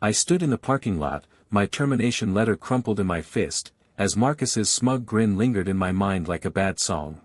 I stood in the parking lot, my termination letter crumpled in my fist, as Marcus's smug grin lingered in my mind like a bad song.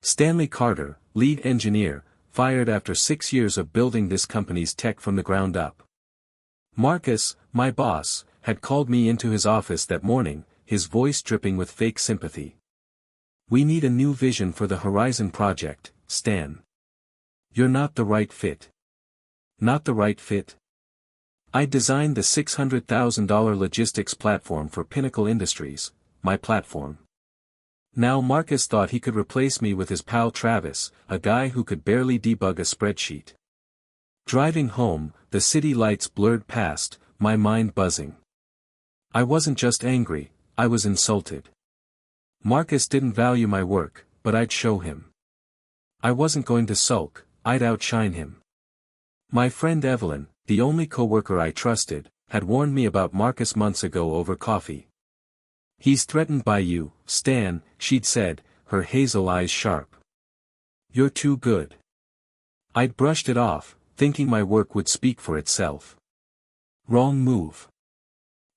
Stanley Carter, lead engineer, fired after 6 years of building this company's tech from the ground up. Marcus, my boss, had called me into his office that morning, his voice dripping with fake sympathy. "We need a new vision for the Horizon project, Stan. You're not the right fit." Not the right fit? I designed the $600,000 logistics platform for Pinnacle Industries, my platform. Now Marcus thought he could replace me with his pal Travis, a guy who could barely debug a spreadsheet. Driving home, the city lights blurred past, my mind buzzing. I wasn't just angry, I was insulted. Marcus didn't value my work, but I'd show him. I wasn't going to sulk, I'd outshine him. My friend Evelyn, the only coworker I trusted, had warned me about Marcus months ago over coffee. "He's threatened by you, Stan," she'd said, her hazel eyes sharp. "You're too good." I'd brushed it off, thinking my work would speak for itself. Wrong move.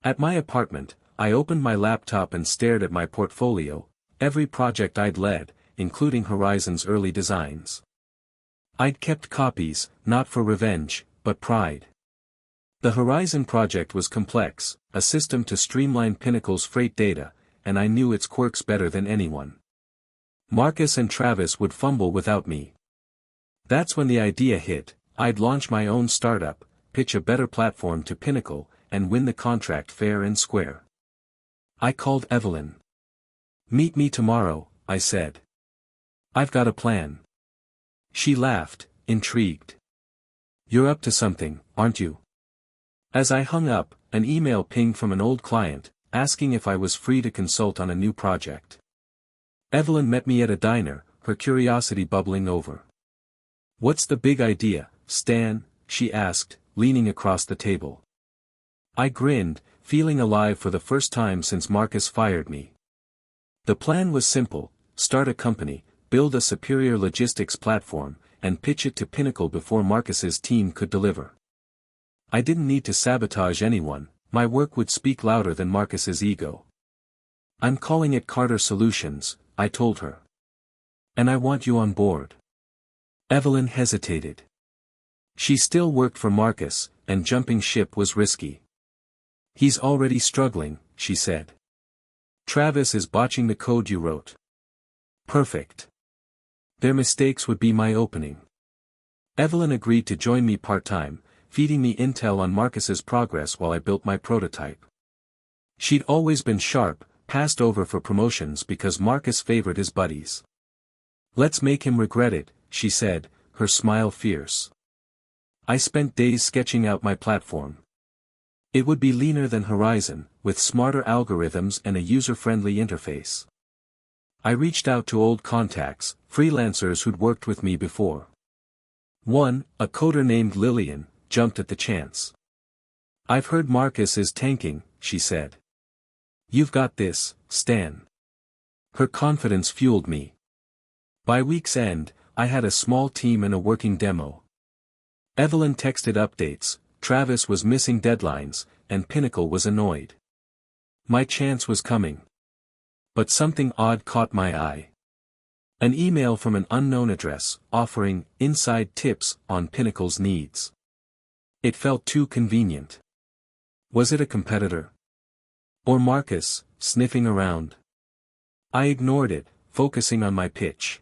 At my apartment, I opened my laptop and stared at my portfolio, every project I'd led, including Horizon's early designs. I'd kept copies, not for revenge, but pride. The Horizon project was complex, a system to streamline Pinnacle's freight data, and I knew its quirks better than anyone. Marcus and Travis would fumble without me. That's when the idea hit. I'd launch my own startup, pitch a better platform to Pinnacle, and win the contract fair and square. I called Evelyn. "Meet me tomorrow," I said. "I've got a plan." She laughed, intrigued. "You're up to something, aren't you?" As I hung up, an email pinged from an old client, asking if I was free to consult on a new project. Evelyn met me at a diner, her curiosity bubbling over. "What's the big idea, Stan?" she asked, leaning across the table. I grinned, feeling alive for the first time since Marcus fired me. The plan was simple: start a company, build a superior logistics platform, and pitch it to Pinnacle before Marcus's team could deliver. I didn't need to sabotage anyone, my work would speak louder than Marcus's ego. "I'm calling it Carter Solutions," I told her. "And I want you on board." Evelyn hesitated. She still worked for Marcus, and jumping ship was risky. "He's already struggling," she said. "Travis is botching the code you wrote." "Perfect. Their mistakes would be my opening." Evelyn agreed to join me part-time, feeding me intel on Marcus's progress while I built my prototype. She'd always been sharp, passed over for promotions because Marcus favored his buddies. "Let's make him regret it," she said, her smile fierce. I spent days sketching out my platform. It would be leaner than Horizon, with smarter algorithms and a user-friendly interface. I reached out to old contacts, freelancers who'd worked with me before. One, a coder named Lillian, jumped at the chance. "I've heard Marcus is tanking," she said. "You've got this, Stan." Her confidence fueled me. By week's end, I had a small team and a working demo. Evelyn texted updates, Travis was missing deadlines, and Pinnacle was annoyed. My chance was coming. But something odd caught my eye. An email from an unknown address, offering inside tips on Pinnacle's needs. It felt too convenient. Was it a competitor? Or Marcus, sniffing around? I ignored it, focusing on my pitch.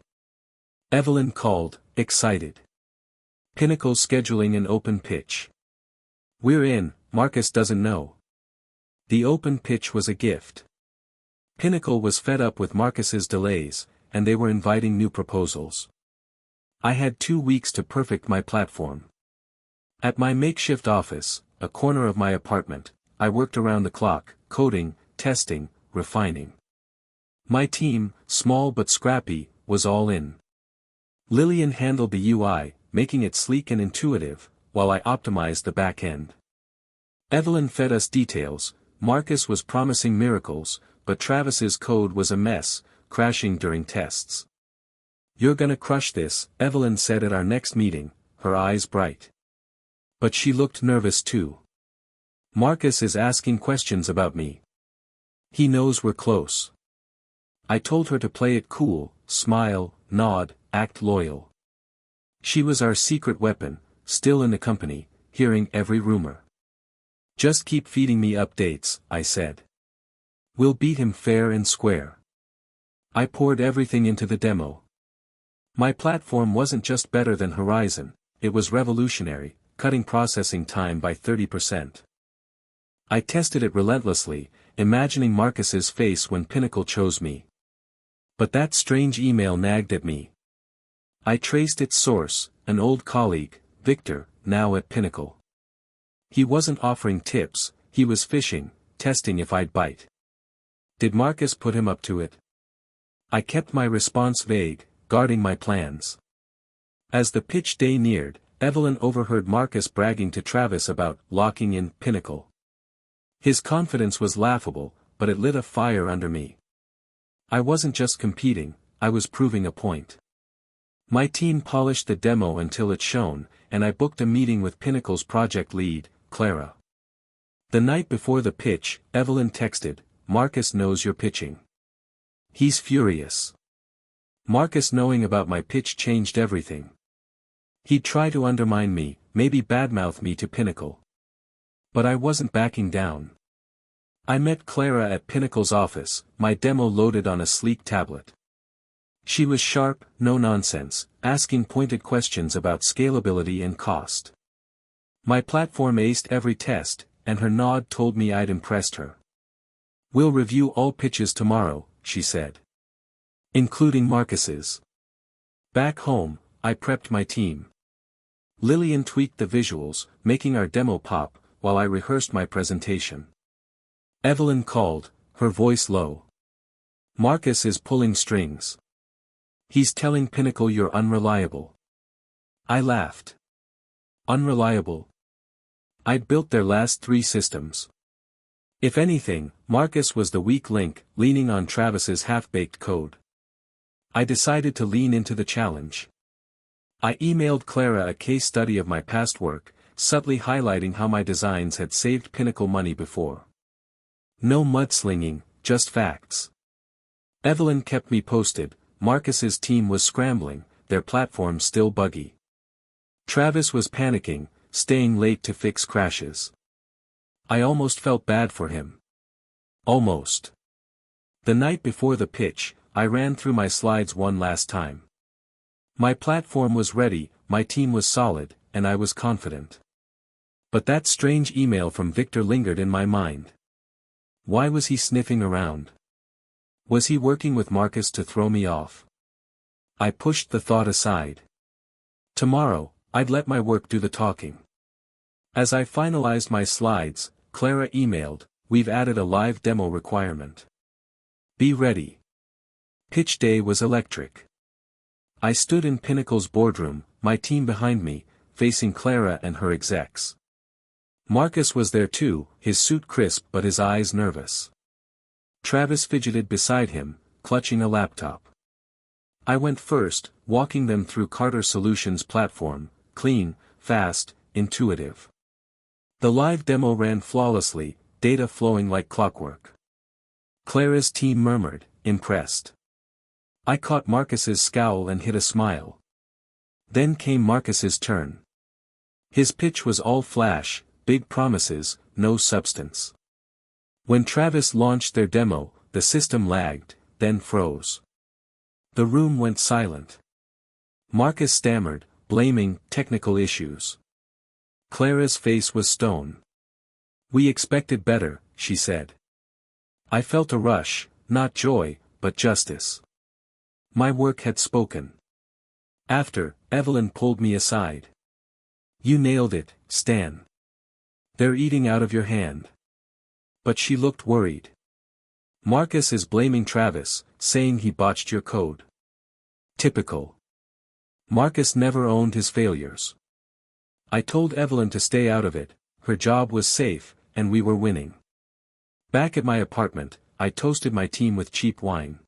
Evelyn called, excited. "Pinnacle's scheduling an open pitch. We're in, Marcus doesn't know." The open pitch was a gift. Pinnacle was fed up with Marcus's delays, and they were inviting new proposals. I had 2 weeks to perfect my platform. At my makeshift office, a corner of my apartment, I worked around the clock, coding, testing, refining. My team, small but scrappy, was all in. Lillian handled the UI, making it sleek and intuitive, while I optimized the back end. Evelyn fed us details. Marcus was promising miracles, but Travis's code was a mess, crashing during tests. "You're gonna crush this," Evelyn said at our next meeting, her eyes bright. But she looked nervous too. Marcus is asking questions about me. He knows we're close. I told her to play it cool, smile, nod, act loyal. She was our secret weapon, still in the company, hearing every rumor. Just keep feeding me updates, I said. We'll beat him fair and square. I poured everything into the demo. My platform wasn't just better than Horizon, it was revolutionary, cutting processing time by 30%. I tested it relentlessly, imagining Marcus's face when Pinnacle chose me. But that strange email nagged at me. I traced its source, an old colleague, Victor, now at Pinnacle. He wasn't offering tips, he was fishing, testing if I'd bite. Did Marcus put him up to it? I kept my response vague, guarding my plans. As the pitch day neared, Evelyn overheard Marcus bragging to Travis about locking in Pinnacle. His confidence was laughable, but it lit a fire under me. I wasn't just competing, I was proving a point. My team polished the demo until it shone, and I booked a meeting with Pinnacle's project lead, Clara. The night before the pitch, Evelyn texted, "Marcus knows you're pitching. He's furious." Marcus knowing about my pitch changed everything. He'd try to undermine me, maybe badmouth me to Pinnacle. But I wasn't backing down. I met Clara at Pinnacle's office, my demo loaded on a sleek tablet. She was sharp, no nonsense, asking pointed questions about scalability and cost. My platform aced every test, and her nod told me I'd impressed her. "We'll review all pitches tomorrow," she said. Including Marcus's. Back home, I prepped my team. Lillian tweaked the visuals, making our demo pop, while I rehearsed my presentation. Evelyn called, her voice low. "Marcus is pulling strings. He's telling Pinnacle you're unreliable." I laughed. Unreliable? I'd built their last 3 systems. If anything, Marcus was the weak link, leaning on Travis's half-baked code. I decided to lean into the challenge. I emailed Clara a case study of my past work, subtly highlighting how my designs had saved Pinnacle money before. No mudslinging, just facts. Evelyn kept me posted. Marcus's team was scrambling, their platform still buggy. Travis was panicking, staying late to fix crashes. I almost felt bad for him. Almost. The night before the pitch, I ran through my slides one last time. My platform was ready, my team was solid, and I was confident. But that strange email from Victor lingered in my mind. Why was he sniffing around? Was he working with Marcus to throw me off? I pushed the thought aside. Tomorrow, I'd let my work do the talking. As I finalized my slides, Clara emailed, "We've added a live demo requirement. Be ready." Pitch day was electric. I stood in Pinnacle's boardroom, my team behind me, facing Clara and her execs. Marcus was there too, his suit crisp but his eyes nervous. Travis fidgeted beside him, clutching a laptop. I went first, walking them through Carter Solutions' platform, clean, fast, intuitive. The live demo ran flawlessly, data flowing like clockwork. Clara's team murmured, impressed. I caught Marcus's scowl and hid a smile. Then came Marcus's turn. His pitch was all flash, big promises, no substance. When Travis launched their demo, the system lagged, then froze. The room went silent. Marcus stammered, blaming technical issues. Clara's face was stone. "We expected better," she said. I felt a rush, not joy, but justice. My work had spoken. After, Evelyn pulled me aside. "You nailed it, Stan. They're eating out of your hand." But she looked worried. "Marcus is blaming Travis, saying he botched your code." Typical. Marcus never owned his failures. I told Evelyn to stay out of it, her job was safe, and we were winning. Back at my apartment, I toasted my team with cheap wine.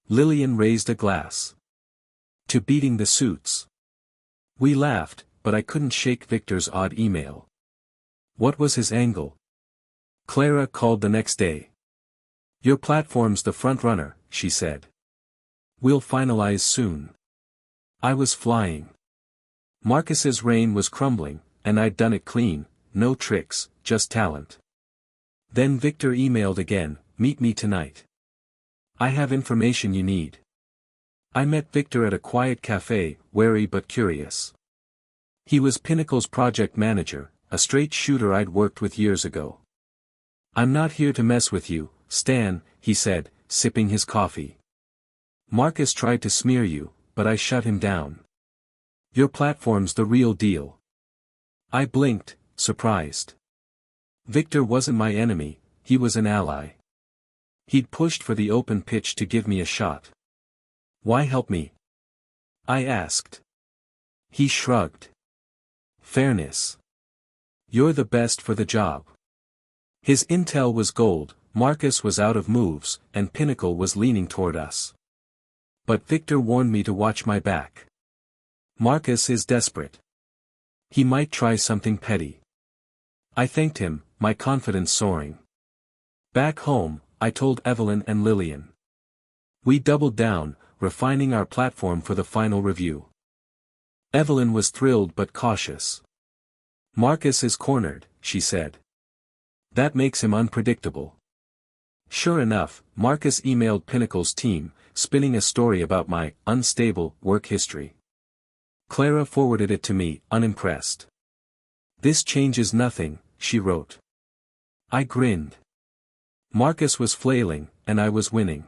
Lillian raised a glass. To beating the suits. We laughed, but I couldn't shake Victor's odd email. What was his angle? Clara called the next day. Your platform's the front runner, she said. We'll finalize soon. I was flying. Marcus's reign was crumbling, and I'd done it clean, no tricks, just talent. Then Victor emailed again, meet me tonight. I have information you need. I met Victor at a quiet cafe, wary but curious. He was Pinnacle's project manager, a straight shooter I'd worked with years ago. I'm not here to mess with you, Stan, he said, sipping his coffee. Marcus tried to smear you, but I shut him down. Your platform's the real deal. I blinked, surprised. Victor wasn't my enemy, he was an ally. He'd pushed for the open pitch to give me a shot. Why help me? I asked. He shrugged. Fairness. You're the best for the job. His intel was gold, Marcus was out of moves, and Pinnacle was leaning toward us. But Victor warned me to watch my back. Marcus is desperate. He might try something petty. I thanked him, my confidence soaring. Back home, I told Evelyn and Lillian. We doubled down, refining our platform for the final review. Evelyn was thrilled but cautious. Marcus is cornered, she said. That makes him unpredictable. Sure enough, Marcus emailed Pinnacle's team, spinning a story about my unstable work history. Clara forwarded it to me, unimpressed. This changes nothing, she wrote. I grinned. Marcus was flailing, and I was winning.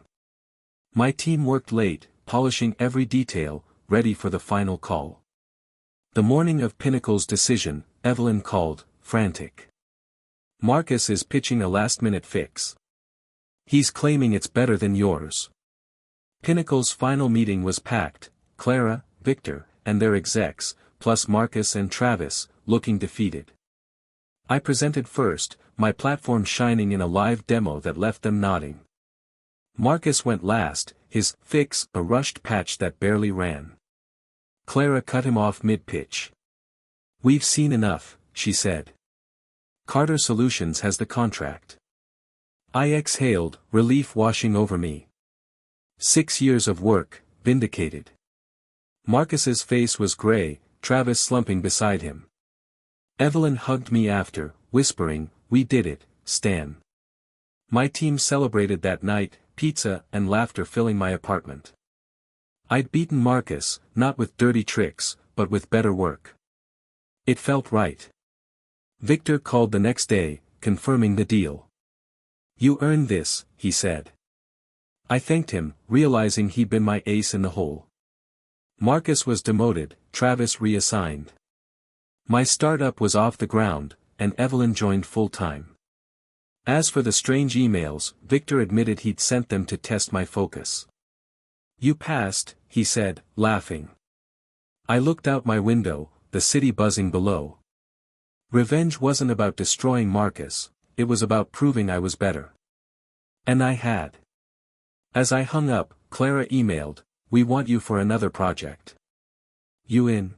My team worked late, polishing every detail, ready for the final call. The morning of Pinnacle's decision, Evelyn called, frantic. Marcus is pitching a last-minute fix. He's claiming it's better than yours. Pinnacle's final meeting was packed, Clara, Victor, and their execs, plus Marcus and Travis, looking defeated. I presented first, my platform shining in a live demo that left them nodding. Marcus went last, his fix a rushed patch that barely ran. Clara cut him off mid-pitch. We've seen enough, she said. Carter Solutions has the contract. I exhaled, relief washing over me. 6 years of work, vindicated. Marcus's face was gray, Travis slumping beside him. Evelyn hugged me after, whispering, we did it, Stan. My team celebrated that night, pizza and laughter filling my apartment. I'd beaten Marcus, not with dirty tricks, but with better work. It felt right. Victor called the next day, confirming the deal. You earned this, he said. I thanked him, realizing he'd been my ace in the hole. Marcus was demoted, Travis reassigned. My startup was off the ground, and Evelyn joined full-time. As for the strange emails, Victor admitted he'd sent them to test my focus. You passed, he said, laughing. I looked out my window, the city buzzing below. Revenge wasn't about destroying Marcus, it was about proving I was better. And I had. As I hung up, Clara emailed, we want you for another project. You in?